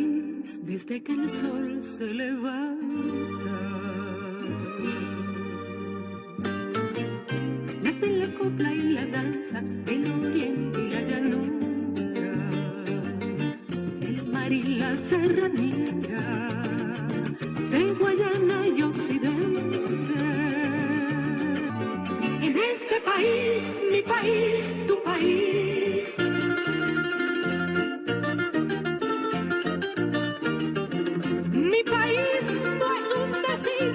país desde que el sol se levanta. Nacen la copla y la danza, el oriente y la llanura, el mar y la serranía, de Guayana y Occidente. En este país, mi país, tu país, mi país no es un decir,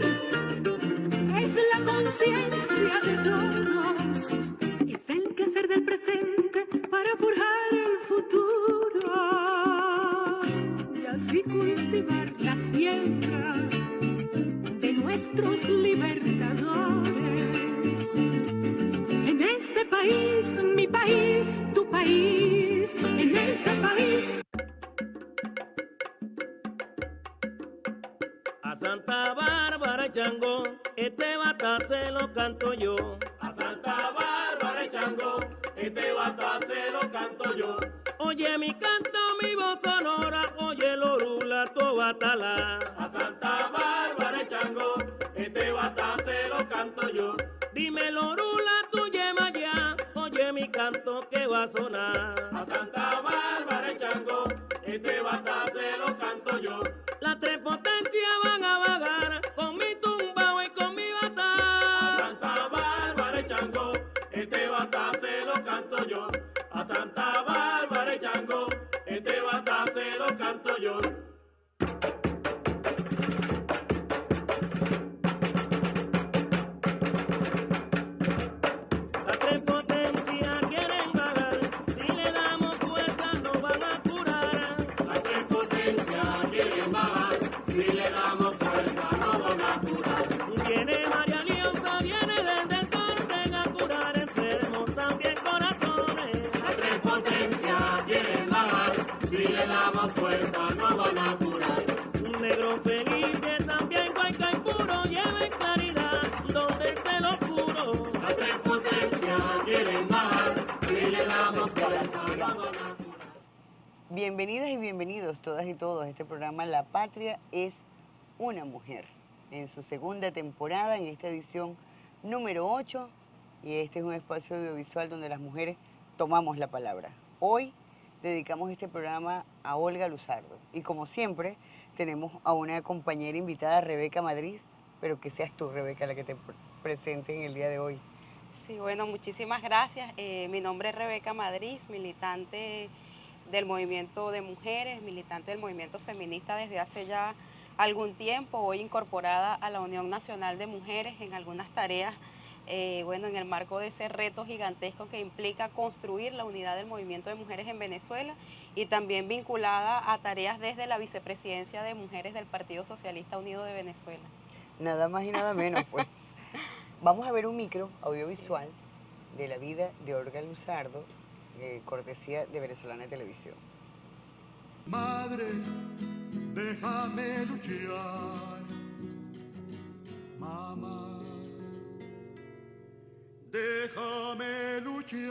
es la conciencia de todos, es el quehacer del presente para forjar el futuro y así cultivar la siembra de nuestros libertadores. En este país, mi país, tu país, en este país. A Santa Bárbara Chango, este bata se lo canto yo. A Santa Bárbara Chango, este bata se lo canto yo. Oye mi canto, mi voz sonora, oye el orula, tu batalá. A Santa Bárbara Chango, este bata se lo canto yo. Dime el orula, tu yema ya, oye mi canto que va a sonar. A Santa Bárbara Chango, este bata se lo canto yo. Las tres potencias van a vagar con mi tumbao y con mi bata. A Santa Bárbara Chango, este bata se lo canto yo. A Santa Bárbara Chango, este bata se lo canto yo. Las tres potencias quieren vagar, si le damos fuerza nos van a curar. Las tres potencias quieren bajar, si le damos fuerza no van a curar. Viene María Alianza, viene desde el norte a curar enfermos, también corazones. Las tres potencias quieren bajar, si le damos fuerza no van a curar. Un negro feliz que también cuenca y puro, lleven claridad donde esté lo oscuro. Las tres potencias quieren bajar, si le damos fuerza no van a curar. Bienvenidas y bienvenidos todas y todos a este programa La Patria es una mujer, en su segunda temporada, en esta edición número 8, y este es un espacio audiovisual donde las mujeres tomamos la palabra. Hoy dedicamos este programa a Olga Luzardo, y como siempre tenemos a una compañera invitada, Rebeca Madrid, pero que seas tú, Rebeca, la que te presente en el día de hoy. Sí, bueno, muchísimas gracias. Mi nombre es Rebeca Madrid, militante del movimiento de mujeres, militante del movimiento feminista desde hace ya algún tiempo, hoy incorporada a la Unión Nacional de Mujeres en algunas tareas, bueno, en el marco de ese reto gigantesco que implica construir la unidad del movimiento de mujeres en Venezuela y también vinculada a tareas desde la vicepresidencia de mujeres del Partido Socialista Unido de Venezuela. Nada más y nada menos, pues. Vamos a ver un micro audiovisual de la vida de Olga Luzardo, cortesía de Venezolana Televisión. Madre, déjame luchar. Mamá, déjame luchar.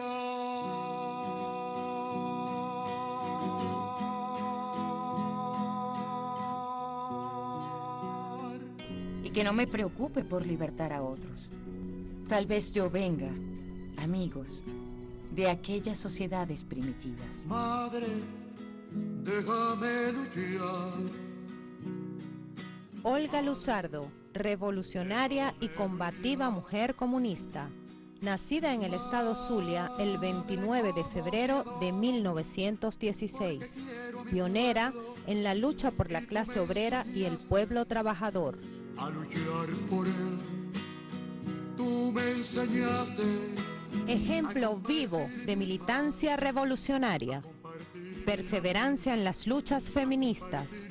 Y que no me preocupe por libertar a otros. Tal vez yo venga, amigos, de aquellas sociedades primitivas. Madre, déjame luchar. Olga Luzardo, revolucionaria y combativa mujer comunista, nacida en el estado Zulia el 29 de febrero de 1916, pionera en la lucha por la clase obrera y el pueblo trabajador. A luchar por él, tú me enseñaste. Ejemplo vivo de militancia revolucionaria, perseverancia en las luchas feministas.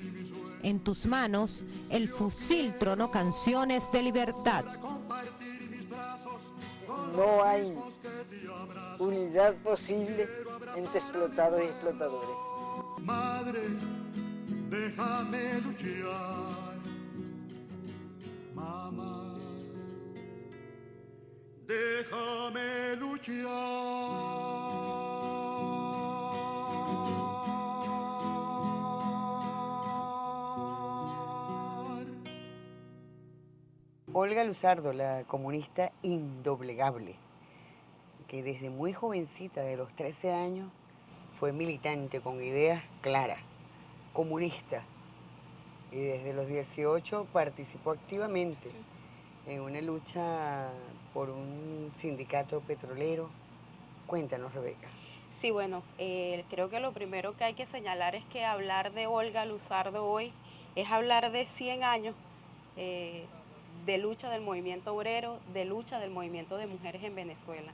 En tus manos, el fusil tronó canciones de libertad. No hay unidad posible entre explotados y explotadores. Madre, déjame luchar. Mamá, déjame luchar. Olga Luzardo, la comunista indoblegable, que desde muy jovencita, de los 13 años, fue militante con ideas claras, comunista, y desde los 18 participó activamente en una lucha por un sindicato petrolero. Cuéntanos, Rebeca. Sí, bueno, creo que lo primero que hay que señalar es que hablar de Olga Luzardo hoy es hablar de 100 años de lucha del movimiento obrero, de lucha del movimiento de mujeres en Venezuela.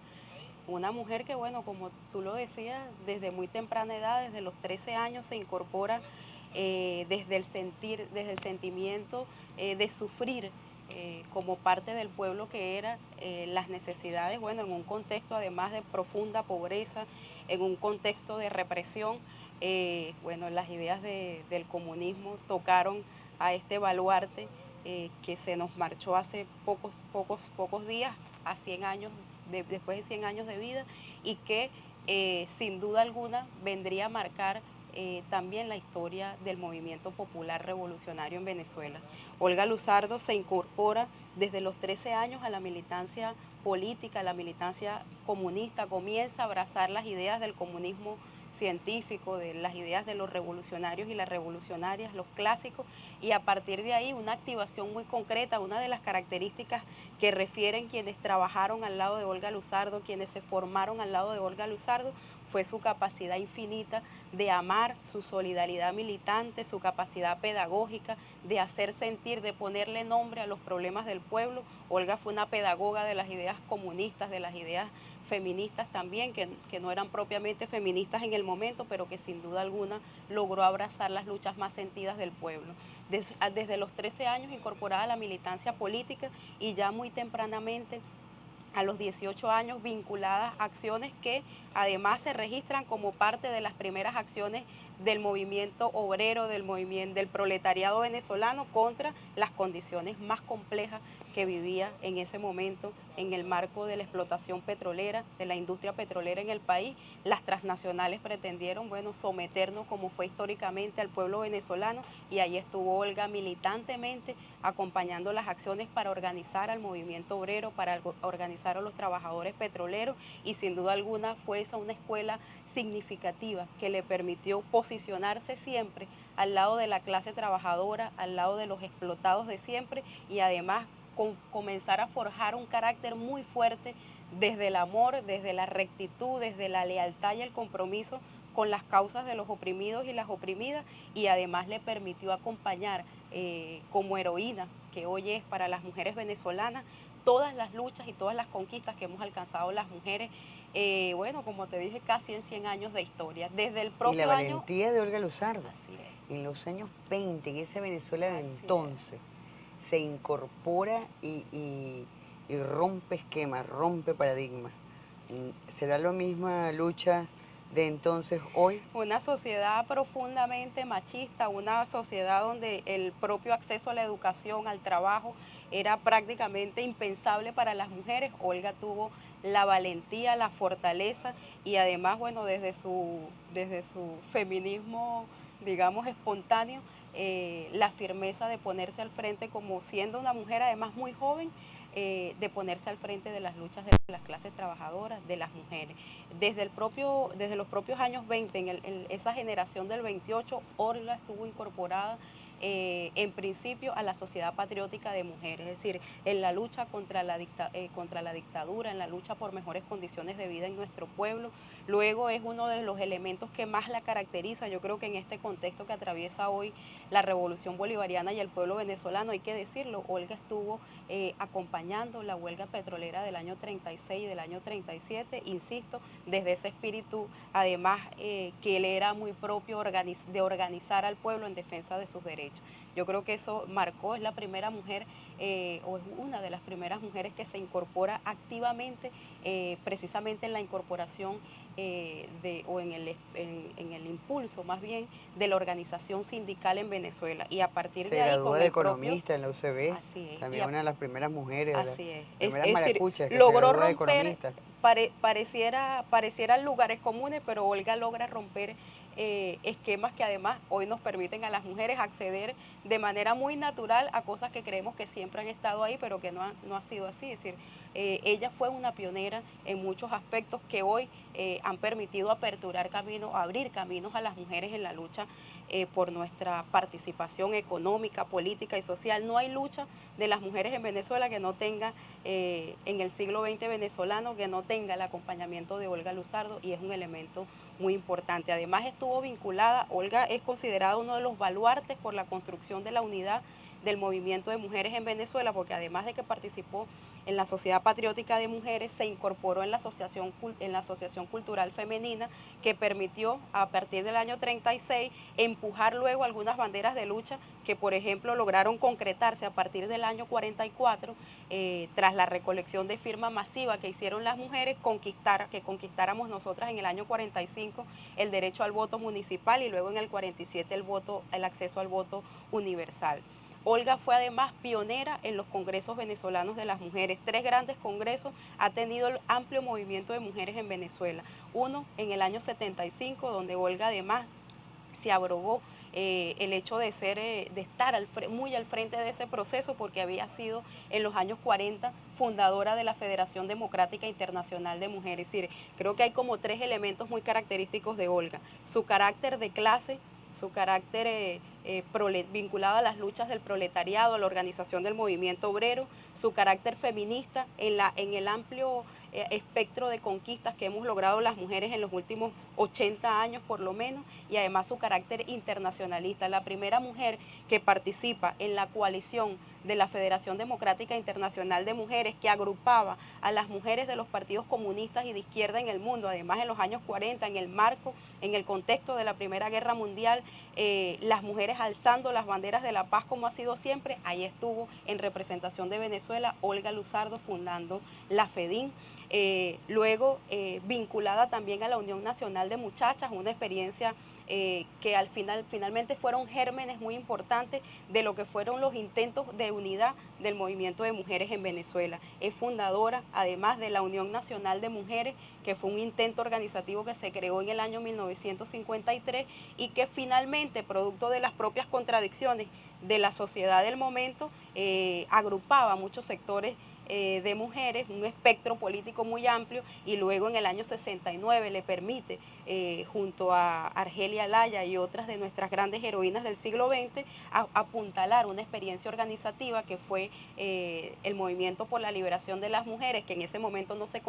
Una mujer que, bueno, como tú lo decías, desde muy temprana edad, desde los 13 años, se incorpora desde el sentir, desde el sentimiento de sufrir como parte del pueblo que era, las necesidades, bueno, en un contexto además de profunda pobreza, en un contexto de represión, bueno, las ideas del comunismo tocaron a este baluarte que se nos marchó hace pocos días, a 100 años, después de 100 años de vida, y que sin duda alguna vendría a marcar también la historia del movimiento popular revolucionario en Venezuela. Olga Luzardo se incorpora desde los 13 años a la militancia política, a la militancia comunista, comienza a abrazar las ideas del comunismo científico, de las ideas de los revolucionarios y las revolucionarias, los clásicos, y a partir de ahí una activación muy concreta. Una de las características que refieren quienes trabajaron al lado de Olga Luzardo, quienes se formaron al lado de Olga Luzardo, fue su capacidad infinita de amar, su solidaridad militante, su capacidad pedagógica, de hacer sentir, de ponerle nombre a los problemas del pueblo. Olga fue una pedagoga de las ideas comunistas, de las ideas feministas también, que no eran propiamente feministas en el momento, pero que sin duda alguna logró abrazar las luchas más sentidas del pueblo. Desde los 13 años incorporada a la militancia política y ya muy tempranamente, a los 18 años, vinculadas a acciones que además se registran como parte de las primeras acciones del movimiento obrero, del proletariado venezolano contra las condiciones más complejas que vivía en ese momento en el marco de la explotación petrolera, de la industria petrolera en el país. Las transnacionales pretendieron, bueno, someternos como fue históricamente al pueblo venezolano, y ahí estuvo Olga militantemente acompañando las acciones para organizar al movimiento obrero, para organizar a los trabajadores petroleros, y sin duda alguna fue esa una escuela significativa que le permitió posicionarse siempre al lado de la clase trabajadora, al lado de los explotados de siempre, y además comenzar a forjar un carácter muy fuerte desde el amor, desde la rectitud, desde la lealtad y el compromiso con las causas de los oprimidos y las oprimidas, y además le permitió acompañar como heroína, que hoy es para las mujeres venezolanas, todas las luchas y todas las conquistas que hemos alcanzado las mujeres, bueno, como te dije, casi en 100 años de historia. Desde el propio y la año... valentía de Olga Luzardo, Así es. en los años 20, en esa Venezuela de Así entonces, se incorpora y rompe esquemas, rompe paradigmas. ¿Será la misma lucha de entonces hoy? Una sociedad profundamente machista, una sociedad donde el propio acceso a la educación, al trabajo, era prácticamente impensable para las mujeres. Olga tuvo la valentía, la fortaleza y además, bueno, desde su feminismo, digamos, espontáneo, la firmeza de ponerse al frente, como siendo una mujer además muy joven, de ponerse al frente de las luchas de las clases trabajadoras, de las mujeres. Desde los propios años 20, en esa generación del 28, Olga estuvo incorporada en principio a la Sociedad Patriótica de Mujeres, es decir, en la lucha contra la dictadura, en la lucha por mejores condiciones de vida en nuestro pueblo. Luego es uno de los elementos que más la caracteriza. Yo creo que en este contexto que atraviesa hoy la revolución bolivariana y el pueblo venezolano, hay que decirlo, Olga estuvo acompañando la huelga petrolera del año 36 y del año 37, insisto, desde ese espíritu, además que le era muy propio de organizar al pueblo en defensa de sus derechos. Yo creo que eso marcó, es la primera mujer o es una de las primeras mujeres que se incorpora activamente, precisamente en la incorporación o en el impulso más bien de la organización sindical en Venezuela, y a partir de ahí Se graduó con de el propio, economista en la UCB, así es, también una de las primeras mujeres, así es, primeras es decir, maracuchas que logró se graduó de romper, economista. parecieran lugares comunes, pero Olga logra romper esquemas que además hoy nos permiten a las mujeres acceder de manera muy natural a cosas que creemos que siempre han estado ahí, pero que no ha sido así. Es decir, ella fue una pionera en muchos aspectos que hoy han permitido aperturar caminos, abrir caminos a las mujeres en la lucha por nuestra participación económica, política y social. No hay lucha de las mujeres en Venezuela que no tenga, en el siglo XX venezolano, que no tenga el acompañamiento de Olga Luzardo, y es un elemento muy importante. Además estuvo vinculada, Olga es considerada uno de los baluartes por la construcción de la unidad del movimiento de mujeres en Venezuela, porque además de que participó en la Sociedad Patriótica de Mujeres, se incorporó en la Asociación Cultural Femenina, que permitió a partir del año 36 empujar luego algunas banderas de lucha que, por ejemplo, lograron concretarse a partir del año 44, tras la recolección de firma masiva que hicieron las mujeres, que conquistáramos nosotras en el año 45 el derecho al voto municipal y luego en el 47 el acceso al voto universal. Olga fue además pionera en los congresos venezolanos de las mujeres. 3 grandes congresos ha tenido el amplio movimiento de mujeres en Venezuela. Uno en el año 75, donde Olga además se abrogó el hecho de estar muy al frente de ese proceso, porque había sido en los años 40 fundadora de la Federación Democrática Internacional de Mujeres. Es decir, creo que hay como 3 elementos muy característicos de Olga: su carácter de clase, su carácter vinculado a las luchas del proletariado, a la organización del movimiento obrero, su carácter feminista en el amplio espectro de conquistas que hemos logrado las mujeres en los últimos 80 años por lo menos, y además su carácter internacionalista. La primera mujer que participa en la coalición de la Federación Democrática Internacional de Mujeres, que agrupaba a las mujeres de los partidos comunistas y de izquierda en el mundo. Además, en los años 40, en el contexto de la Primera Guerra Mundial, las mujeres alzando las banderas de la paz como ha sido siempre, ahí estuvo en representación de Venezuela Olga Luzardo fundando la FEDIN. Luego vinculada también a la Unión Nacional de Muchachas, una experiencia que finalmente fueron gérmenes muy importantes de lo que fueron los intentos de unidad del movimiento de mujeres en Venezuela. Es fundadora además de la Unión Nacional de Mujeres, que fue un intento organizativo que se creó en el año 1953 y que finalmente, producto de las propias contradicciones de la sociedad del momento, agrupaba muchos sectores de mujeres, un espectro político muy amplio, y luego en el año 69 le permite, junto a Argelia Laya y otras de nuestras grandes heroínas del siglo XX, apuntalar una experiencia organizativa que fue el movimiento por la liberación de las mujeres, que en ese momento no se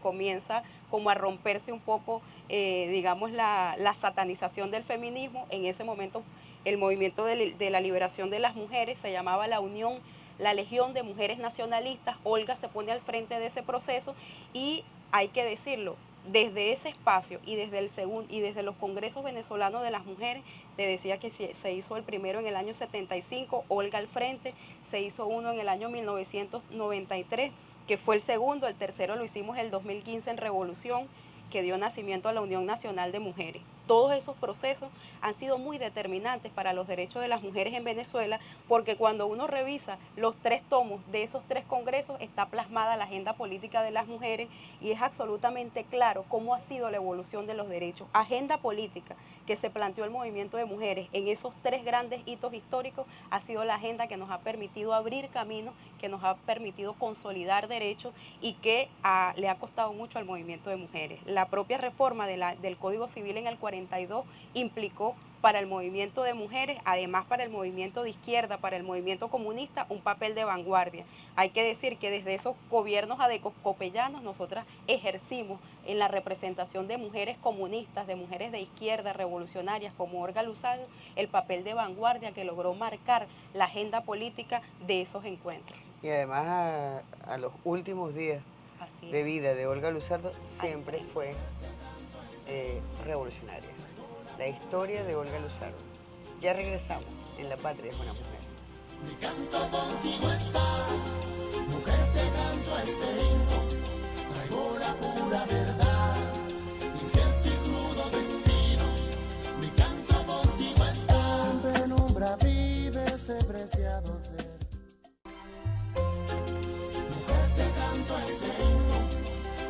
comienza como a romperse un poco, digamos, la satanización del feminismo. En ese momento el movimiento de la liberación de las mujeres se llamaba la Legión de Mujeres Nacionalistas. Olga se pone al frente de ese proceso y hay que decirlo, desde ese espacio y desde los congresos venezolanos de las mujeres, te decía que se hizo el primero en el año 75, Olga al frente, se hizo uno en el año 1993, que fue el segundo, el tercero lo hicimos el 2015 en Revolución, que dio nacimiento a la Unión Nacional de Mujeres. Todos esos procesos han sido muy determinantes para los derechos de las mujeres en Venezuela, porque cuando uno revisa los 3 tomos de esos 3 congresos, está plasmada la agenda política de las mujeres y es absolutamente claro cómo ha sido la evolución de los derechos. Agenda política que se planteó el movimiento de mujeres en esos 3 grandes hitos históricos ha sido la agenda que nos ha permitido abrir caminos, que nos ha permitido consolidar derechos y que le ha costado mucho al movimiento de mujeres. La propia reforma del Código Civil en el 42 implicó para el movimiento de mujeres, además para el movimiento de izquierda, para el movimiento comunista, un papel de vanguardia. Hay que decir que desde esos gobiernos adecopellanos nosotras ejercimos en la representación de mujeres comunistas, de mujeres de izquierda, revolucionarias como Olga Luzardo, el papel de vanguardia que logró marcar la agenda política de esos encuentros. Y además a los últimos días de vida de Olga Luzardo siempre fue revolucionaria. La historia de Olga Luzardo. Ya regresamos en La Patria es una Mujer. Mi canto contigo está, mujer te canto este himno, traigo la pura verdad, incierto y crudo destino. Mi canto contigo está, en penumbra vive ese preciado ser. Mujer te canto este himno,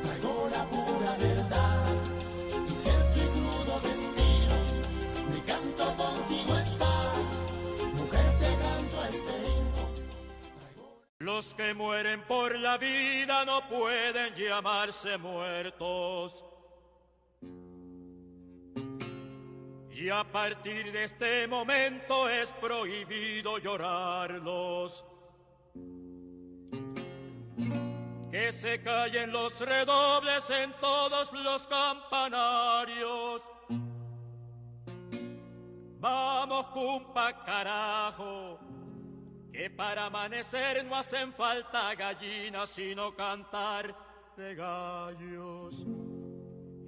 traigo la pura verdad, incierto y crudo destino. Los que mueren por la vida no pueden llamarse muertos. Y a partir de este momento es prohibido llorarlos. Que se callen los redobles en todos los campanarios. Vamos, cumpa, carajo, que para amanecer no hacen falta gallinas, sino cantar de gallos.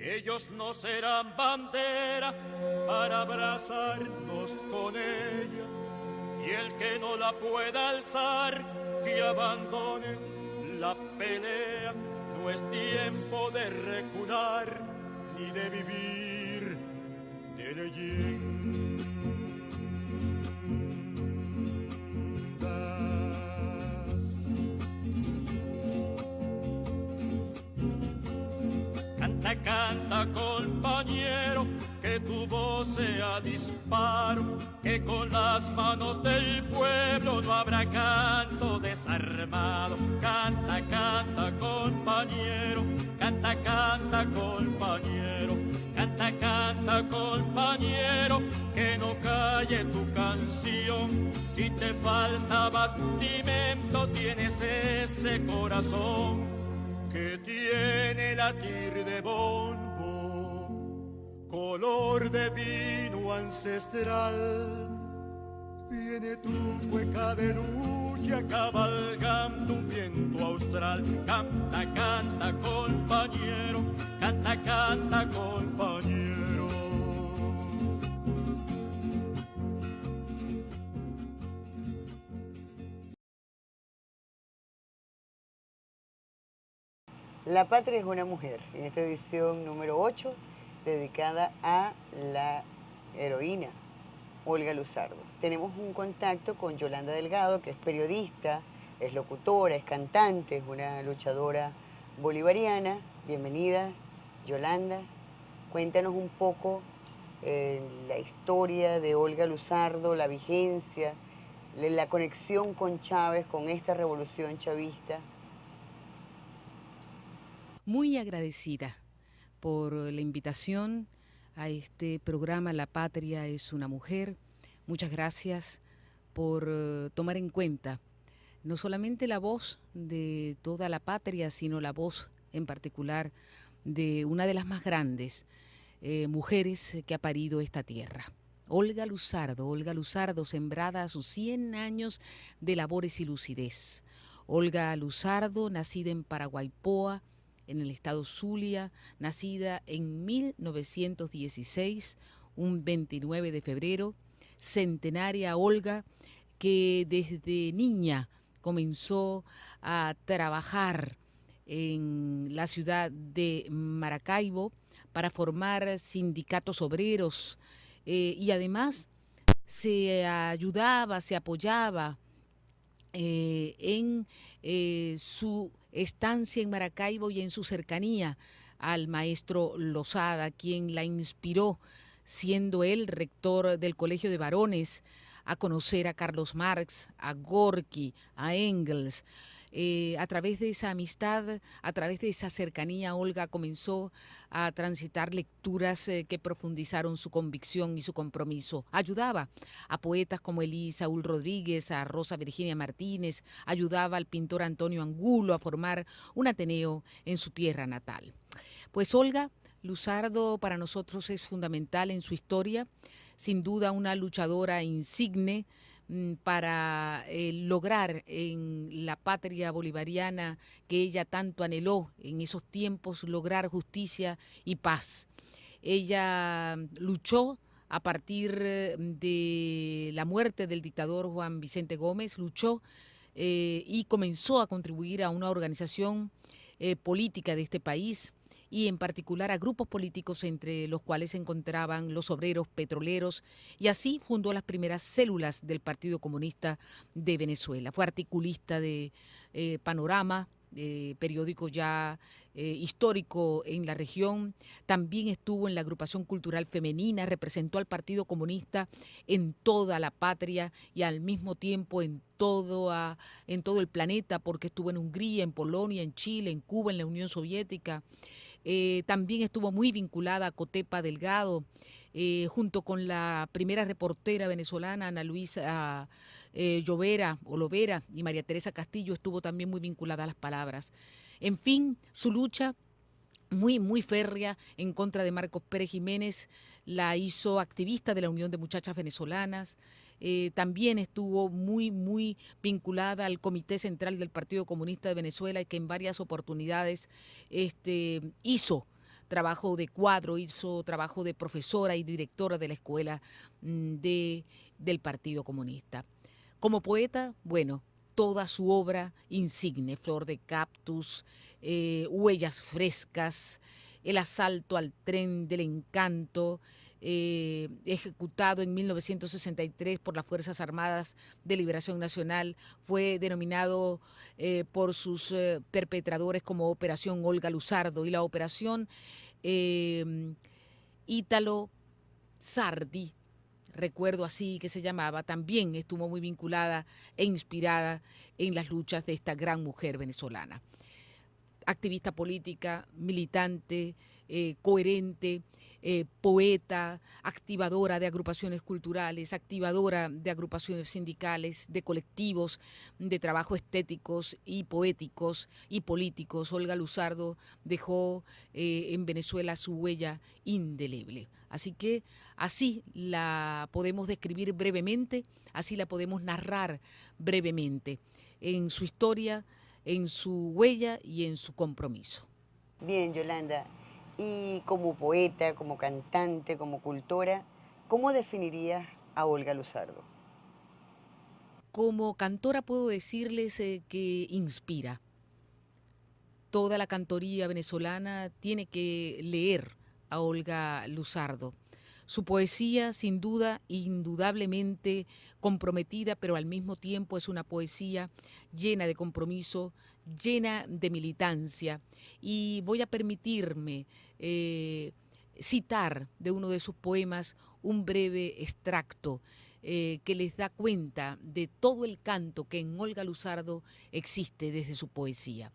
Ellos no serán bandera para abrazarnos con ella, y el que no la pueda alzar, que abandone la pelea. No es tiempo de recular ni de vivir de leyendas. Canta, canta, compañero, que tu voz sea disparo, que con las manos del pueblo no habrá canto desarmado. Canta, canta, compañero, canta, canta, compañero, canta, canta, compañero, que no calle tu canción. Si te falta bastimento, tienes ese corazón que tiene latir de bombo, color de vino ancestral. Viene tu cueca de lucha cabalgando un viento austral. Canta, canta, compañero, canta, canta, compañero. La patria es una mujer, en esta edición número 8, dedicada a la heroína Olga Luzardo. Tenemos un contacto con Yolanda Delgado, que es periodista, es locutora, es cantante, es una luchadora bolivariana. Bienvenida, Yolanda. Cuéntanos un poco la historia de Olga Luzardo, la vigencia, la conexión con Chávez, con esta revolución chavista. Muy agradecida por la invitación a este programa La Patria es una mujer. Muchas gracias por tomar en cuenta no solamente la voz de toda la patria, sino la voz en particular de una de las más grandes mujeres que ha parido esta tierra. Olga Luzardo, sembrada a sus 100 años de labores y lucidez. Olga Luzardo, nacida en Paraguaypoa, en el estado Zulia, nacida en 1916, un 29 de febrero, centenaria Olga, que desde niña comenzó a trabajar en la ciudad de Maracaibo para formar sindicatos obreros y además se ayudaba, se apoyaba en su estancia en Maracaibo y en su cercanía al maestro Lozada, quien la inspiró, siendo él rector del Colegio de Varones, a conocer a Carlos Marx, a Gorky, a Engels. A través de esa amistad, a través de esa cercanía, Olga comenzó a transitar lecturas que profundizaron su convicción y su compromiso. Ayudaba a poetas como Elisa Saúl Rodríguez, a Rosa Virginia Martínez, ayudaba al pintor Antonio Angulo a formar un ateneo en su tierra natal. Pues Olga Luzardo para nosotros es fundamental en su historia, sin duda una luchadora insigne para lograr en la patria bolivariana que ella tanto anheló en esos tiempos, lograr justicia y paz. Ella luchó a partir de la muerte del dictador Juan Vicente Gómez, luchó y comenzó a contribuir a una organización política de este país, y en particular a grupos políticos entre los cuales se encontraban los obreros petroleros, y así fundó las primeras células del Partido Comunista de Venezuela. Fue articulista de Panorama, periódico ya histórico en la región. También estuvo en la agrupación cultural femenina, representó al Partido Comunista en toda la patria y al mismo tiempo en todo el planeta, porque estuvo en Hungría, en Polonia, en Chile, en Cuba, en la Unión Soviética. También estuvo muy vinculada a Cotepa Delgado, junto con la primera reportera venezolana, Ana Luisa Lovera y María Teresa Castillo, estuvo también muy vinculada a las palabras. En fin, su lucha muy, muy férrea en contra de Marcos Pérez Jiménez la hizo activista de la Unión de Muchachas Venezolanas. También estuvo muy, muy vinculada al Comité Central del Partido Comunista de Venezuela, que en varias oportunidades hizo trabajo de cuadro, hizo trabajo de profesora y directora de la escuela del Partido Comunista. Como poeta, bueno, toda su obra insigne, Flor de Cactus, Huellas Frescas, El asalto al tren del encanto, ejecutado en 1963 por las Fuerzas Armadas de Liberación Nacional, fue denominado por sus perpetradores como Operación Olga Luzardo, y la Operación Ítalo Sardi, recuerdo así que se llamaba, también estuvo muy vinculada e inspirada en las luchas de esta gran mujer venezolana. Activista política, militante, coherente, poeta, activadora de agrupaciones culturales, activadora de agrupaciones sindicales, de colectivos de trabajo estéticos y poéticos y políticos. Olga Luzardo dejó en Venezuela su huella indeleble. Así que así la podemos describir brevemente, así la podemos narrar brevemente, en su historia, en su huella y en su compromiso. Bien, Yolanda, y como poeta, como cantante, como cultora, ¿cómo definirías a Olga Luzardo? Como cantora puedo decirles que inspira. Toda la cantoría venezolana tiene que leer a Olga Luzardo. Su poesía, sin duda, indudablemente comprometida, pero al mismo tiempo es una poesía llena de compromiso, llena de militancia. Y voy a permitirme citar de uno de sus poemas un breve extracto que les da cuenta de todo el canto que en Olga Luzardo existe desde su poesía.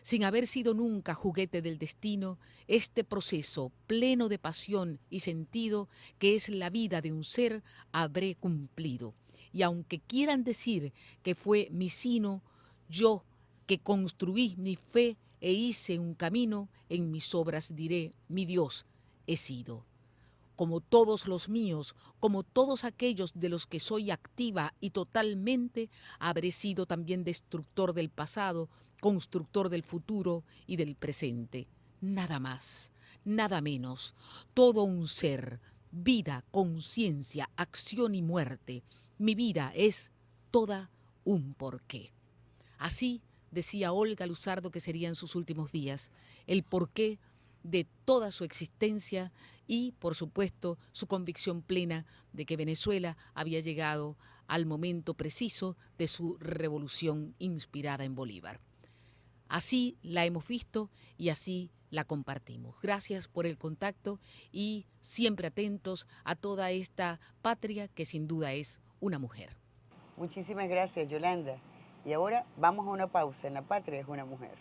Sin haber sido nunca juguete del destino, este proceso pleno de pasión y sentido que es la vida de un ser, habré cumplido. Y aunque quieran decir que fue mi sino, yo que construí mi fe e hice un camino, en mis obras diré, mi Dios he sido. Como todos los míos, como todos aquellos de los que soy activa y totalmente, habré sido también destructor del pasado, constructor del futuro y del presente. Nada más, nada menos, todo un ser, vida, conciencia, acción y muerte. Mi vida es toda un porqué. Así decía Olga Luzardo que serían sus últimos días, el porqué de toda su existencia y, por supuesto, su convicción plena de que Venezuela había llegado al momento preciso de su revolución inspirada en Bolívar. Así la hemos visto y así la compartimos. Gracias por el contacto y siempre atentos a toda esta patria que sin duda es una mujer. Muchísimas gracias, Yolanda. Y ahora vamos a una pausa en La Patria es una mujer.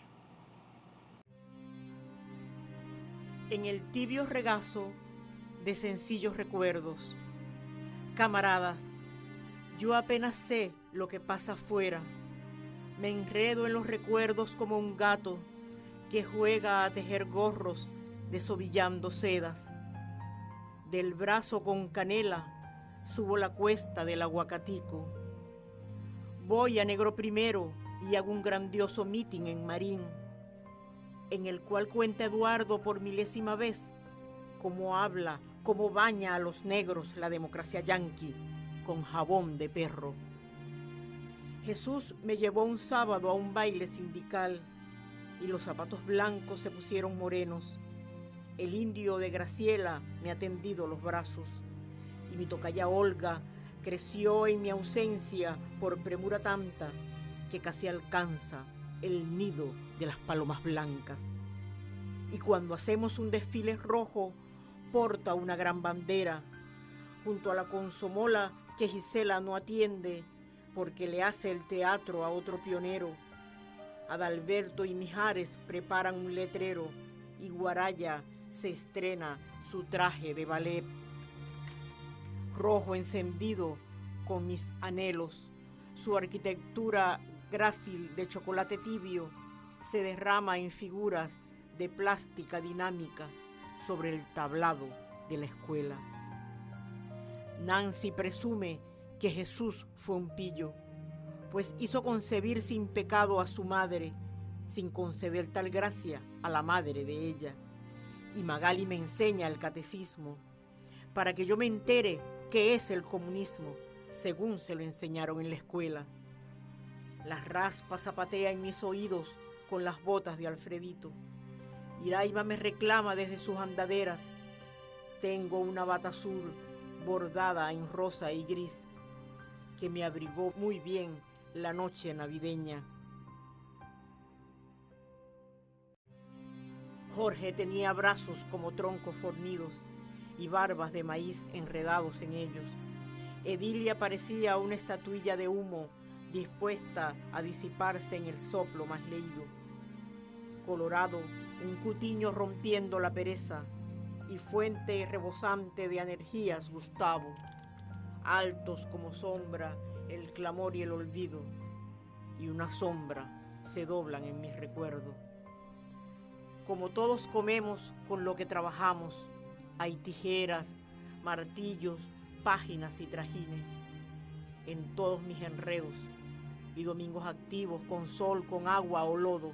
En el tibio regazo de sencillos recuerdos. Camaradas, yo apenas sé lo que pasa afuera. Me enredo en los recuerdos como un gato que juega a tejer gorros desovillando sedas. Del brazo con canela subo la cuesta del Aguacatico. Voy a Negro Primero y hago un grandioso mitin en Marín, en el cual cuenta Eduardo por milésima vez cómo habla, cómo baña a los negros la democracia yanqui con jabón de perro. Jesús me llevó un sábado a un baile sindical y los zapatos blancos se pusieron morenos. El indio de Graciela me ha tendido los brazos y mi tocaya Olga creció en mi ausencia por premura tanta que casi alcanza el nido de las palomas blancas. Y cuando hacemos un desfile rojo, porta una gran bandera, junto a la consomola que Gisela no atiende, porque le hace el teatro a otro pionero. Adalberto y Mijares preparan un letrero, y Guaraya se estrena su traje de ballet. Rojo encendido con mis anhelos, su arquitectura grácil de chocolate tibio se derrama en figuras de plástica dinámica sobre el tablado de la escuela. Nancy presume que Jesús fue un pillo, pues hizo concebir sin pecado a su madre, sin conceder tal gracia a la madre de ella. Y Magali me enseña el catecismo, para que yo me entere qué es el comunismo, según se lo enseñaron en la escuela. Las raspas zapatea en mis oídos con las botas de Alfredito. Iraima me reclama desde sus andaderas. Tengo una bata azul bordada en rosa y gris, que me abrigó muy bien la noche navideña. Jorge tenía brazos como troncos fornidos y barbas de maíz enredados en ellos. Edilia parecía una estatuilla de humo dispuesta a disiparse en el soplo más leído. Colorado, un cutiño rompiendo la pereza, y fuente rebosante de energías Gustavo. Altos como sombra el clamor y el olvido, y una sombra se doblan en mi recuerdo. Como todos comemos con lo que trabajamos, hay tijeras, martillos, páginas y trajines en todos mis enredos, y domingos activos con sol, con agua o lodo,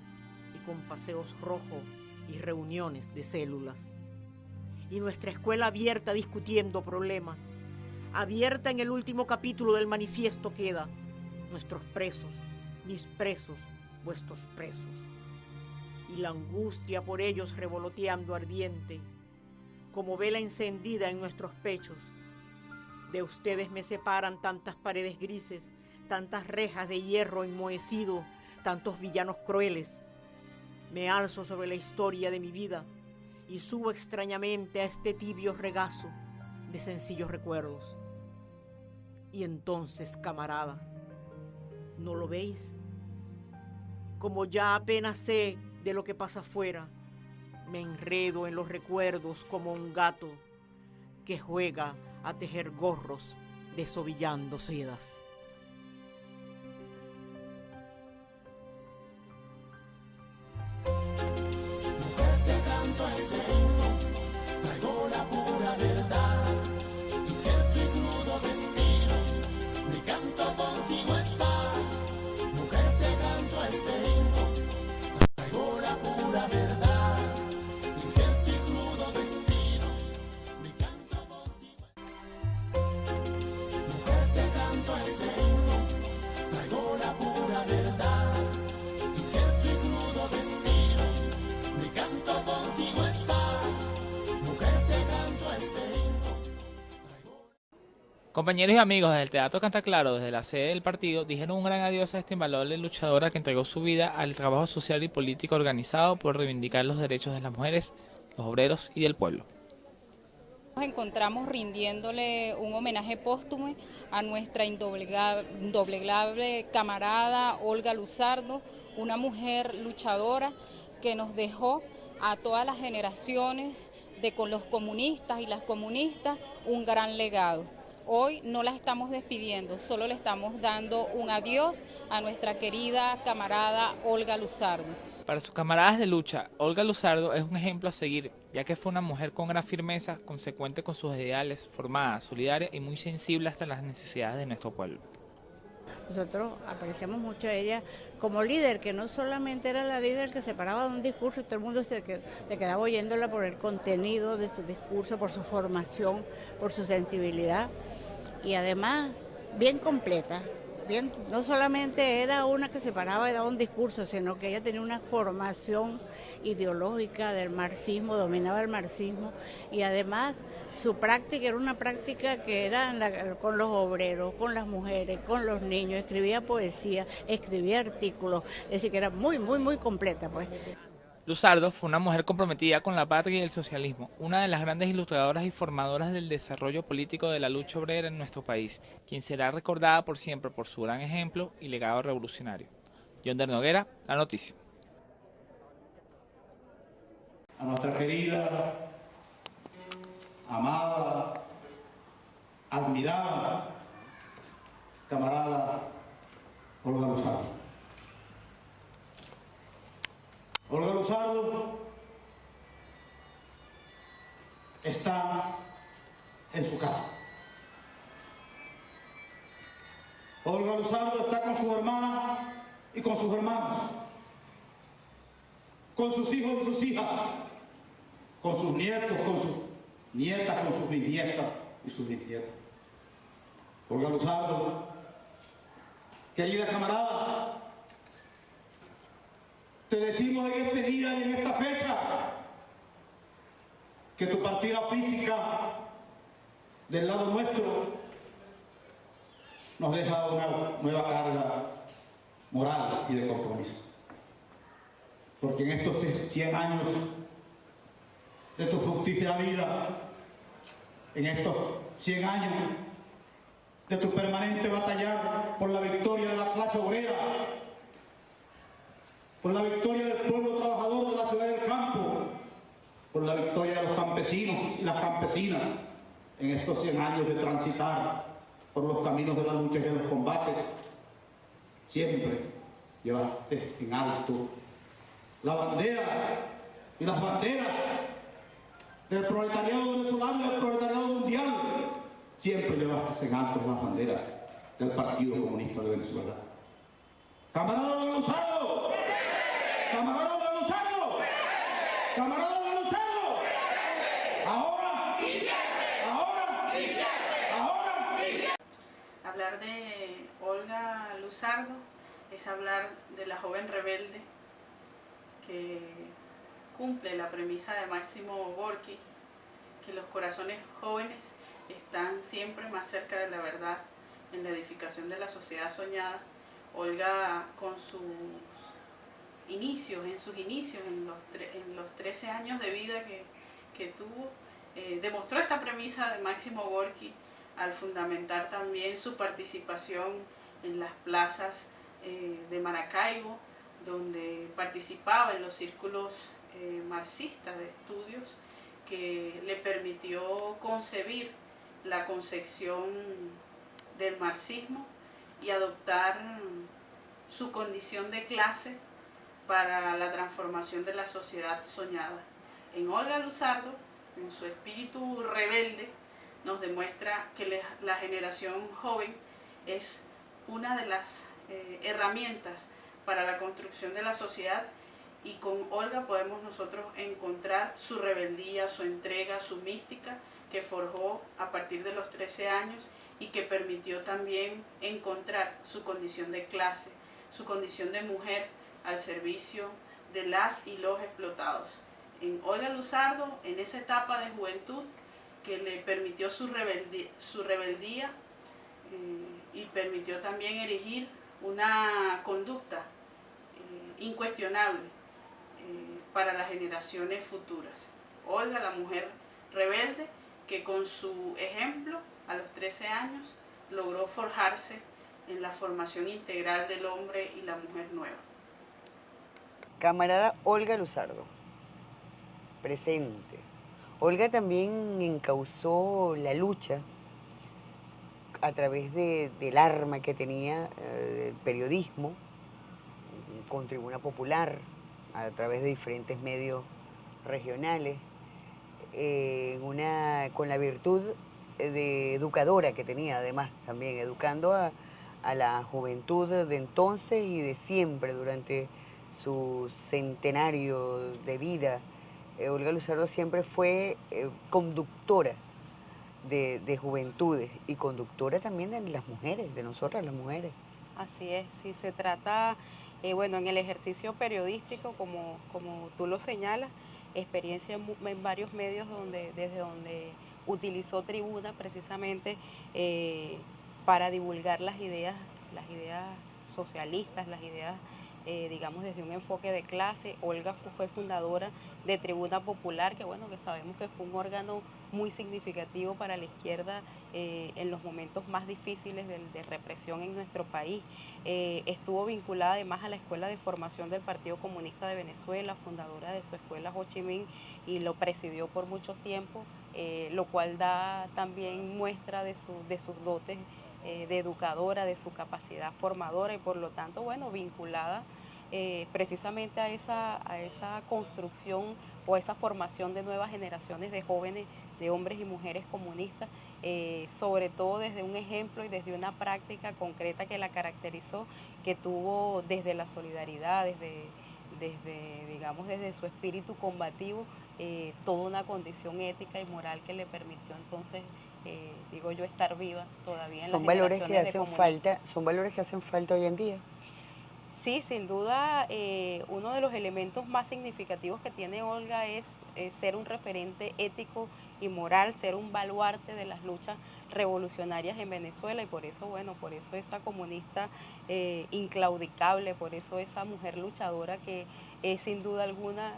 y con paseos rojos y reuniones de células. Y nuestra escuela abierta discutiendo problemas, abierta en el último capítulo del manifiesto queda, nuestros presos, mis presos, vuestros presos. Y la angustia por ellos revoloteando ardiente, como vela encendida en nuestros pechos. De ustedes me separan tantas paredes grises, tantas rejas de hierro enmohecido, tantos villanos crueles. Me alzo sobre la historia de mi vida y subo extrañamente a este tibio regazo de sencillos recuerdos. Y entonces, camarada, ¿no lo veis? Como ya apenas sé de lo que pasa afuera, me enredo en los recuerdos como un gato que juega a tejer gorros desovillando sedas. Mujer, te canto este himno, traigo la pura verdad, incierto y crudo destino, mi canto contigo está. Mujer, te canto este himno, traigo la pura verdad, incierto y crudo destino, mi canto contigo está. Mujer, te canto este himno, traigo la pura verdad, incierto y crudo destino, mi canto contigo está. Mujer, te canto este himno, traigo... Compañeros y amigos del Teatro Canta Claro, desde la sede del partido, dijeron un gran adiós a esta invaluable luchadora que entregó su vida al trabajo social y político organizado por reivindicar los derechos de las mujeres, los obreros y del pueblo. Nos encontramos rindiéndole un homenaje póstumo a nuestra indoblegable camarada Olga Luzardo, una mujer luchadora que nos dejó a todas las generaciones de con los comunistas y las comunistas un gran legado. Hoy no la estamos despidiendo, solo le estamos dando un adiós a nuestra querida camarada Olga Luzardo. Para sus camaradas de lucha, Olga Luzardo es un ejemplo a seguir, ya que fue una mujer con gran firmeza, consecuente con sus ideales, formada, solidaria y muy sensible hasta las necesidades de nuestro pueblo. Nosotros apreciamos mucho a ella como líder, que no solamente era la líder que se paraba de un discurso y todo el mundo se quedaba oyéndola por el contenido de su discurso, por su formación, por su sensibilidad, y además bien completa. Bien, no solamente era una que se paraba y daba un discurso, sino que ella tenía una formación ideológica del marxismo, dominaba el marxismo, y además Su práctica era una práctica que era con los obreros, con las mujeres, con los niños, escribía poesía, escribía artículos, es decir, que era muy, muy, muy completa, pues. Luzardo fue una mujer comprometida con la patria y el socialismo, una de las grandes ilustradoras y formadoras del desarrollo político de la lucha obrera en nuestro país, quien será recordada por siempre por su gran ejemplo y legado revolucionario. Yonder Noguera, La Noticia. A nuestra querida, amada, admirada camarada Olga Luzardo. Olga Luzardo está en su casa. Olga Luzardo está con su hermana y con sus hermanos, con sus hijos y sus hijas, con sus nietos, con sus nietas, con sus bisnietas y sus bisnietos. Olga Luzardo, querida camarada, te decimos en este día y en esta fecha que tu partida física del lado nuestro nos deja una nueva carga moral y de compromiso. Porque en estos 100 años de tu fructífera vida, en estos 100 años de tu permanente batallar por la victoria de la clase obrera, por la victoria del pueblo trabajador de la ciudad del campo, por la victoria de los campesinos y las campesinas, en estos 100 años de transitar por los caminos de la lucha y de los combates, siempre llevaste en alto la bandera y las banderas del proletariado venezolano y del proletariado mundial. Siempre llevaste en alto las banderas del Partido Comunista de Venezuela. ¡Camarada Olga Luzardo! ¡Camarada Olga Luzardo! ¡Camarada Olga Luzardo! ¡Ahora! ¡Y siempre! ¡Ahora! ¡Y siempre! ¡Ahora! ¡Y siempre! Hablar de Olga Luzardo es hablar de la joven rebelde que cumple la premisa de Máximo Gorki, que los corazones jóvenes están siempre más cerca de la verdad en la edificación de la sociedad soñada. Olga, con sus inicios, en los 13 años de vida que tuvo, demostró esta premisa de Máximo Gorki al fundamentar también su participación en las plazas de Maracaibo, donde participaba en los círculos marxistas de estudios, que le permitió concebir la concepción del marxismo y adoptar su condición de clase para la transformación de la sociedad soñada. En Olga Luzardo, en su espíritu rebelde, nos demuestra que la generación joven es una de las herramientas para la construcción de la sociedad, y con Olga podemos nosotros encontrar su rebeldía, su entrega, su mística, que forjó a partir de los 13 años y que permitió también encontrar su condición de clase, su condición de mujer al servicio de las y los explotados. En Olga Luzardo, en esa etapa de juventud que le permitió su rebeldía y permitió también erigir una conducta incuestionable para las generaciones futuras. Olga, la mujer rebelde, que con su ejemplo a los 13 años logró forjarse en la formación integral del hombre y la mujer nueva. Camarada Olga Luzardo, presente. Olga también encauzó la lucha a través del arma que tenía, el periodismo, con Tribuna Popular, a través de diferentes medios regionales, con la virtud de educadora que tenía, además, también educando a la juventud de entonces y de siempre, durante su centenario de vida. Olga Luzardo siempre fue conductora de juventudes y conductora también de las mujeres, de nosotras las mujeres. Así es, si se trata, bueno, en el ejercicio periodístico, como tú lo señalas, experiencia en varios medios desde donde utilizó Tribuna precisamente para divulgar las ideas socialistas, las ideas, digamos, desde un enfoque de clase. Olga fue fundadora de Tribuna Popular, que bueno, que sabemos que fue un órgano muy significativo para la izquierda en los momentos más difíciles de represión en nuestro país. Estuvo vinculada además a la Escuela de Formación del Partido Comunista de Venezuela, fundadora de su escuela Ho Chi Minh, y lo presidió por mucho tiempo, lo cual da también muestra de sus dotes de educadora, de su capacidad formadora, y por lo tanto, bueno, vinculada precisamente a esa construcción o a esa formación de nuevas generaciones de jóvenes, de hombres y mujeres comunistas, sobre todo desde un ejemplo y desde una práctica concreta que la caracterizó, que tuvo desde la solidaridad, desde su espíritu combativo, toda una condición ética y moral que le permitió entonces, digo yo, estar viva todavía en las generaciones de comunistas. Son valores que hacen falta hoy en día. Sí, sin duda, uno de los elementos más significativos que tiene Olga es ser un referente ético y moral, ser un baluarte de las luchas revolucionarias en Venezuela, y por eso, bueno, por eso esa comunista inclaudicable, por eso esa mujer luchadora que es sin duda alguna,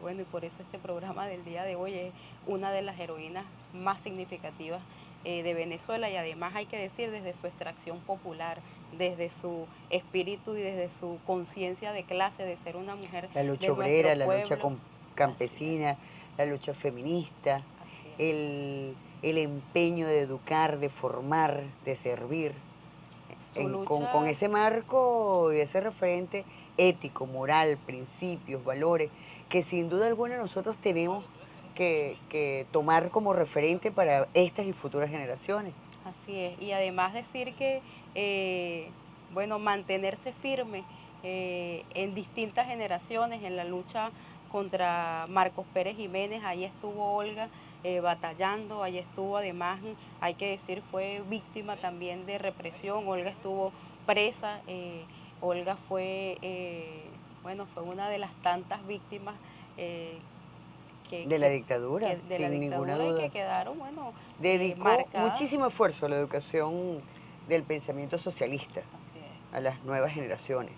bueno, y por eso este programa del día de hoy es una de las heroínas más significativas de Venezuela, y además hay que decir desde su extracción popular, desde su espíritu y desde su conciencia de clase, de ser una mujer la lucha de obrera, nuestro la lucha pueblo. campesina, la lucha feminista, el empeño de educar, de formar, de servir, con ese marco y ese referente ético, moral, principios, valores, que sin duda alguna nosotros tenemos que tomar como referente para estas y futuras generaciones. Así es, y además decir que, bueno, mantenerse firme en distintas generaciones en la lucha contra Marcos Pérez Jiménez. Ahí estuvo Olga batallando, ahí estuvo, además, hay que decir, fue víctima también de represión. Olga estuvo presa, Olga fue, bueno, fue una de las tantas víctimas de la dictadura, sin ninguna duda. Y que quedaron, bueno, dedicó marcadas. Muchísimo esfuerzo a la educación del pensamiento socialista, a las nuevas generaciones.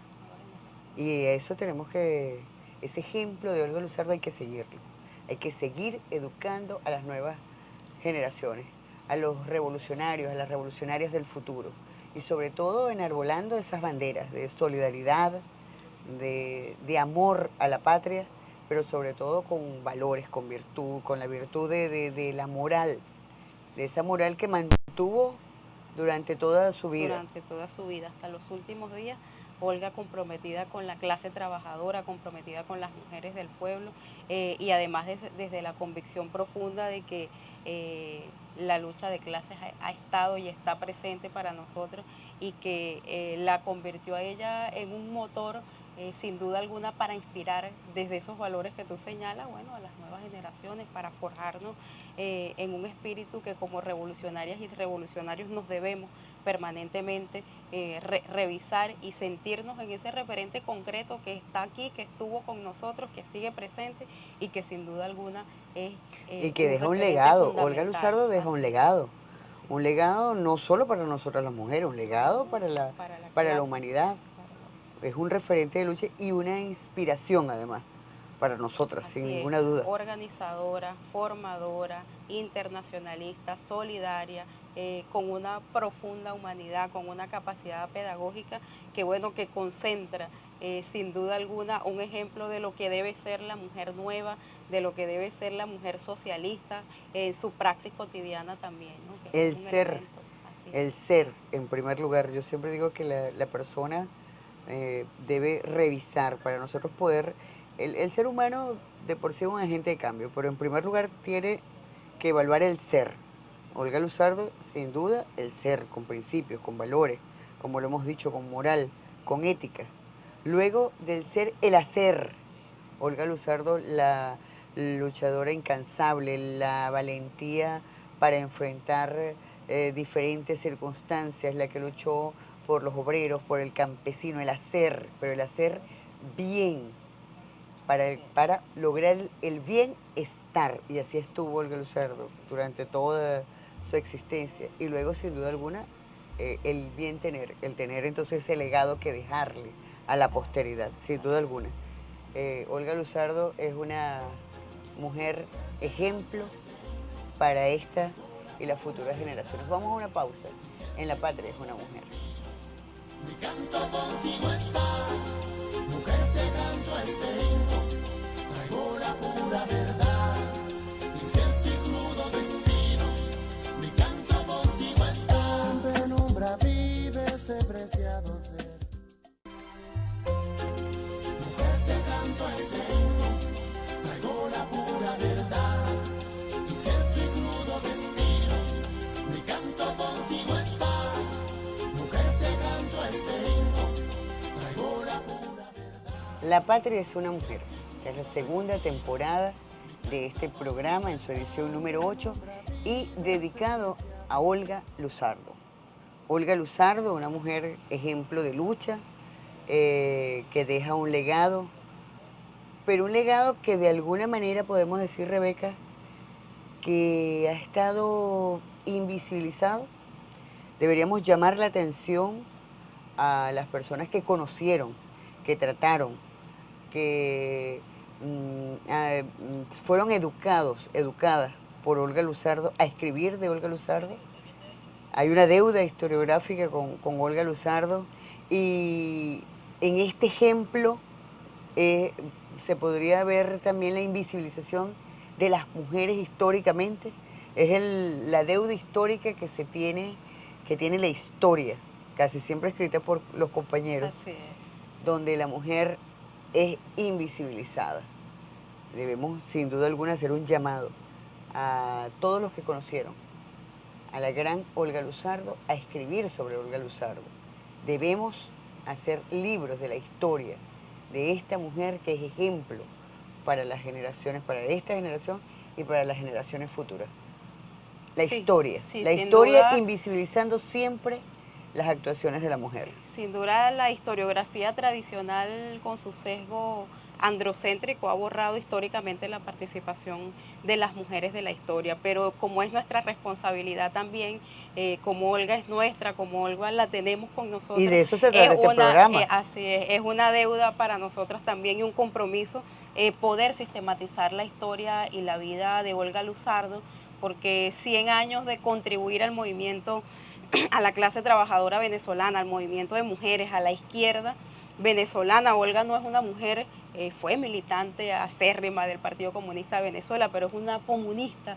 Y eso tenemos que, ese ejemplo de Olga Luzardo hay que seguirlo. Hay que seguir educando a las nuevas generaciones, a los revolucionarios, a las revolucionarias del futuro. Y sobre todo enarbolando esas banderas de solidaridad, de amor a la patria, pero sobre todo con valores, con virtud, con la virtud de la moral, de esa moral que mantuvo durante toda su vida. Durante toda su vida, hasta los últimos días. Olga comprometida con la clase trabajadora, comprometida con las mujeres del pueblo, y además desde la convicción profunda de que la lucha de clases ha estado y está presente para nosotros, y que la convirtió a ella en un motor sin duda alguna para inspirar desde esos valores que tú señalas, bueno, a las nuevas generaciones, para forjarnos en un espíritu que como revolucionarias y revolucionarios nos debemos permanentemente revisar y sentirnos en ese referente concreto que está aquí, que estuvo con nosotros, que sigue presente y que sin duda alguna es y que deja un legado. Olga Luzardo deja un legado no solo para nosotras las mujeres, un legado para la humanidad. Es un referente de lucha y una inspiración además para nosotras, sin ninguna duda. Organizadora, formadora, internacionalista, solidaria, con una profunda humanidad, con una capacidad pedagógica que, bueno, que concentra sin duda alguna un ejemplo de lo que debe ser la mujer nueva, de lo que debe ser la mujer socialista, su praxis cotidiana también, ¿no? Que el ser, en primer lugar. Yo siempre digo que la persona debe revisar para nosotros poder. El ser humano de por sí es un agente de cambio, pero en primer lugar tiene que evaluar el ser. Olga Luzardo, sin duda, el ser, con principios, con valores, como lo hemos dicho, con moral, con ética. Luego del ser, el hacer. Olga Luzardo, la luchadora incansable, la valentía para enfrentar diferentes circunstancias, la que luchó por los obreros, por el campesino, el hacer, pero el hacer bien, para lograr el bienestar estar, y así estuvo Olga Luzardo durante toda su existencia, y luego sin duda alguna el bien tener, el tener entonces ese legado que dejarle a la posteridad, sin duda alguna. Olga Luzardo es una mujer ejemplo para esta y las futuras generaciones. Vamos a una pausa. En La Patria es una mujer. Mi canto contigo está, mujer te canto el pecho, traigo la pura verdad, incierto y crudo destino. Mi canto contigo está, en penumbra vive ese preciado ser. Mujer te canto el pecho, traigo la pura verdad, incierto y crudo destino. Mi canto contigo está. La Patria es una mujer, que es la segunda temporada de este programa en su edición número 8 y dedicado a Olga Luzardo. Olga Luzardo, una mujer ejemplo de lucha, que deja un legado, pero un legado que de alguna manera podemos decir, Rebeca, que ha estado invisibilizado. Deberíamos llamar la atención a las personas que conocieron, que trataron, que fueron educadas por Olga Luzardo, a escribir de Olga Luzardo. Hay una deuda historiográfica con Olga Luzardo, y en este ejemplo se podría ver también la invisibilización de las mujeres históricamente. Es la deuda histórica que tiene la historia, casi siempre escrita por los compañeros, donde la mujer es invisibilizada. Debemos, sin duda alguna, hacer un llamado a todos los que conocieron a la gran Olga Luzardo, a escribir sobre Olga Luzardo. Debemos hacer libros de la historia de esta mujer que es ejemplo para las generaciones, para esta generación y para las generaciones futuras. La historia duda, invisibilizando siempre las actuaciones de la mujer. Sin duda la historiografía tradicional con su sesgo androcéntrico ha borrado históricamente la participación de las mujeres de la historia, pero como es nuestra responsabilidad también, como Olga es nuestra, como Olga la tenemos con nosotros. Y de eso se trata este programa. Así es una deuda para nosotras también y un compromiso poder sistematizar la historia y la vida de Olga Luzardo, porque 100 años de contribuir al movimiento, a la clase trabajadora venezolana, al movimiento de mujeres, a la izquierda venezolana. Olga no es una mujer, fue militante acérrima del Partido Comunista de Venezuela, pero es una comunista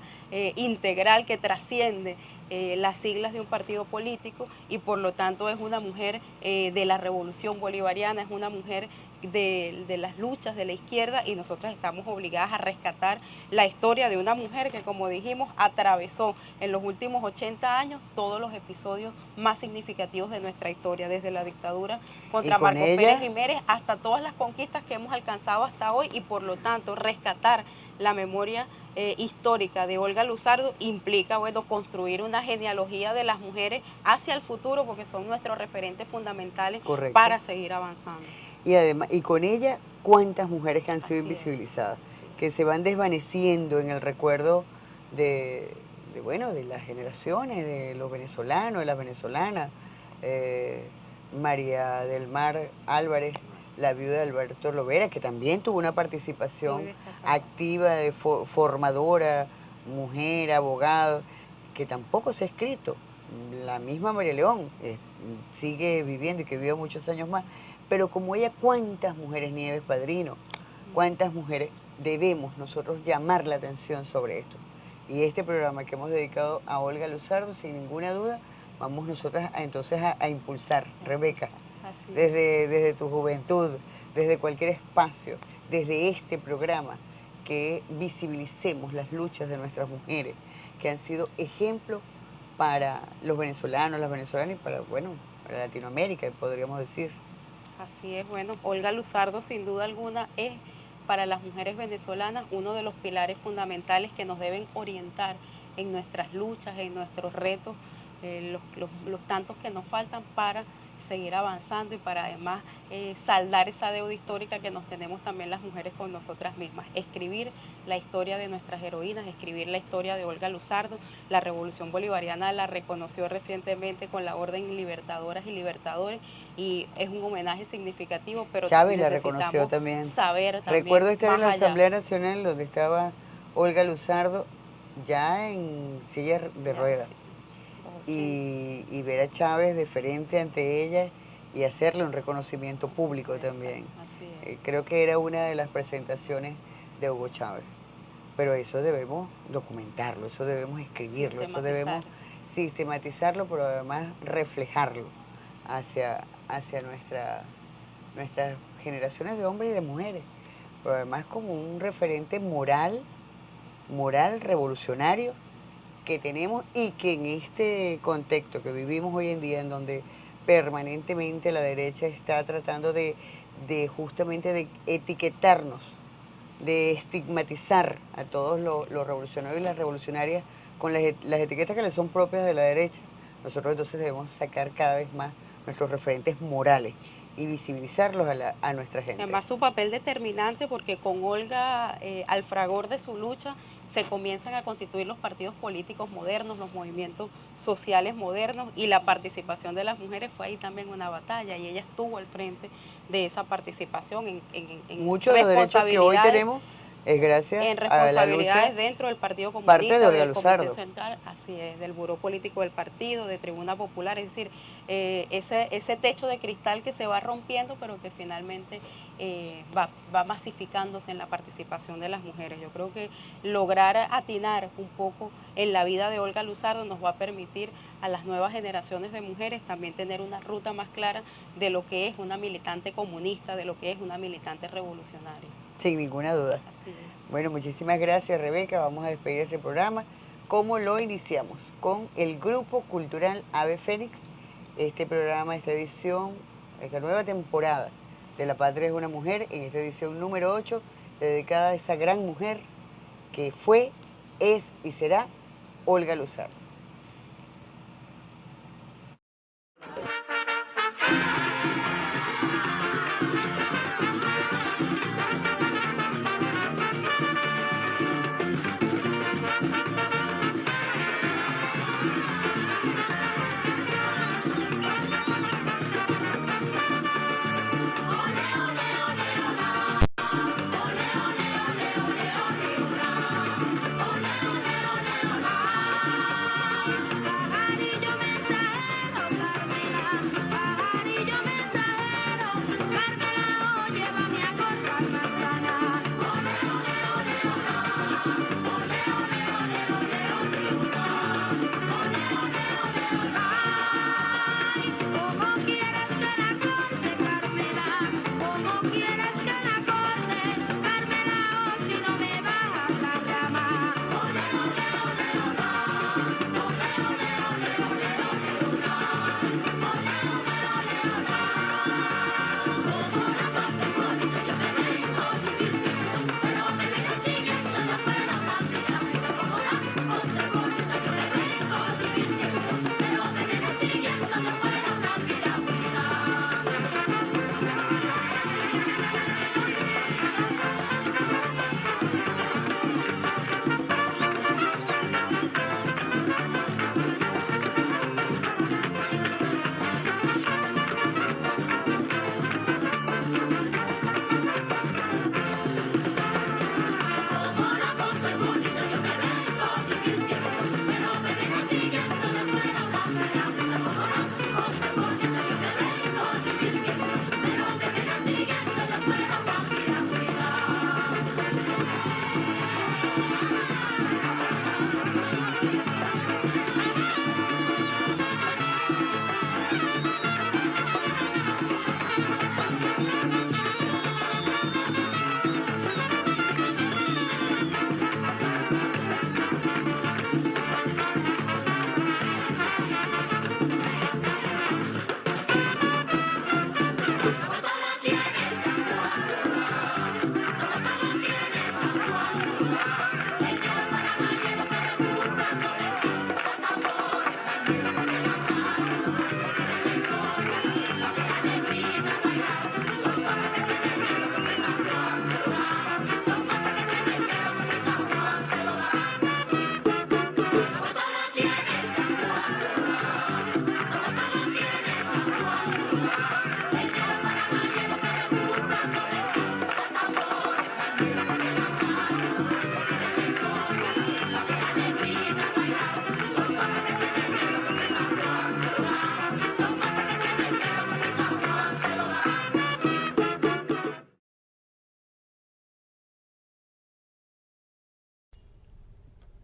integral que trasciende las siglas de un partido político, y por lo tanto es una mujer de la revolución bolivariana, es una mujer de las luchas de la izquierda, y nosotras estamos obligadas a rescatar la historia de una mujer que, como dijimos, atravesó en los últimos 80 años todos los episodios más significativos de nuestra historia, desde la dictadura contra Marcos Pérez Jiménez hasta todas las conquistas que hemos alcanzado hasta hoy, y por lo tanto rescatar la memoria histórica de Olga Luzardo implica, bueno, construir una genealogía de las mujeres hacia el futuro, porque son nuestros referentes fundamentales. Correcto. Para seguir avanzando. Y además, y con ella, cuántas mujeres que han sido invisibilizadas, que se van desvaneciendo en el recuerdo de las generaciones, de los venezolanos, de las venezolanas. María del Mar Álvarez, la viuda de Alberto Lovera, que también tuvo una participación activa, formadora, mujer, abogado, que tampoco se ha escrito. La misma María León sigue viviendo y que vive muchos años más. Pero como ella, ¿cuántas mujeres, Nieves Padrino? ¿Cuántas mujeres debemos nosotros llamar la atención sobre esto? Y este programa que hemos dedicado a Olga Luzardo, sin ninguna duda, vamos nosotras entonces a impulsar, Rebeca, desde tu juventud, desde cualquier espacio, desde este programa, que visibilicemos las luchas de nuestras mujeres, que han sido ejemplo para los venezolanos, las venezolanas y para Latinoamérica, podríamos decir. Así es, bueno, Olga Luzardo sin duda alguna es para las mujeres venezolanas uno de los pilares fundamentales que nos deben orientar en nuestras luchas, en nuestros retos, los tantos que nos faltan para seguir avanzando y para además saldar esa deuda histórica que nos tenemos también las mujeres con nosotras mismas. Escribir la historia de nuestras heroínas, escribir la historia de Olga Luzardo. La Revolución Bolivariana la reconoció recientemente con la Orden Libertadoras y Libertadores y es un homenaje significativo, pero Chávez la reconoció también. Saber también. Recuerdo estar en la allá. Asamblea Nacional donde estaba Olga Luzardo ya en silla de ruedas. Y ver a Chávez de frente ante ella y hacerle un reconocimiento público también. Creo que era una de las presentaciones de Hugo Chávez. Pero eso debemos documentarlo, eso debemos escribirlo, eso debemos sistematizarlo, pero además reflejarlo hacia nuestras generaciones de hombres y de mujeres. Pero además como un referente moral revolucionario que tenemos y que en este contexto que vivimos hoy en día, en donde permanentemente la derecha está tratando de justamente de etiquetarnos, de estigmatizar a todos los revolucionarios y las revolucionarias con las etiquetas que les son propias de la derecha, nosotros entonces debemos sacar cada vez más nuestros referentes morales y visibilizarlos a nuestra gente. Además su papel determinante porque con Olga al fragor de su lucha se comienzan a constituir los partidos políticos modernos, los movimientos sociales modernos y la participación de las mujeres fue ahí también una batalla y ella estuvo al frente de esa participación en muchos de los derechos que hoy tenemos es gracias en a la responsabilidades lucha dentro del Partido Comunista, de Olga del Comité Luzardo. Central, así es, del Buró Político del Partido, de Tribuna Popular, es decir, ese techo de cristal que se va rompiendo, pero que finalmente va masificándose en la participación de las mujeres. Yo creo que lograr atinar un poco en la vida de Olga Luzardo nos va a permitir a las nuevas generaciones de mujeres también tener una ruta más clara de lo que es una militante comunista, de lo que es una militante revolucionaria. Sin ninguna duda. Bueno, muchísimas gracias, Rebeca. Vamos a despedir este programa. ¿Cómo lo iniciamos? Con el Grupo Cultural Ave Fénix. Este programa, esta edición, esta nueva temporada de La Patria es una Mujer, en esta edición número 8, dedicada a esa gran mujer que fue, es y será Olga Luzardo.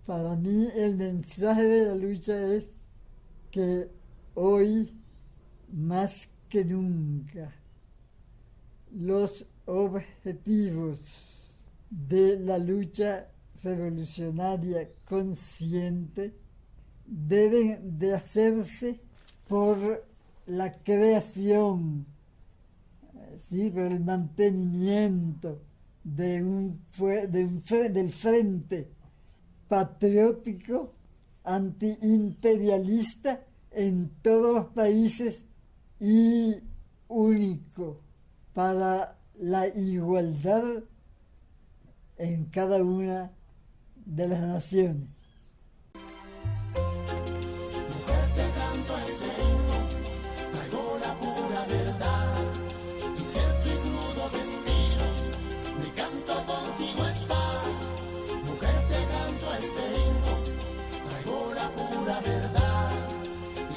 Para mí el mensaje de la lucha es que hoy, más que nunca, los objetivos de la lucha revolucionaria consciente deben de hacerse por la creación, ¿sí?, por el mantenimiento del frente patriótico antiimperialista en todos los países y único para la igualdad en cada una de las naciones. Mujer, te canto este himno, traigo la pura verdad, incierto y crudo destino, mi canto contigo está. Mujer, te canto este himno, traigo la pura verdad,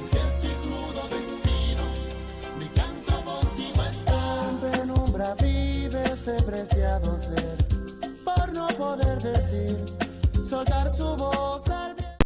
incierto y crudo destino, mi canto contigo está. En penumbra vive ese preciado ser, por no poder decir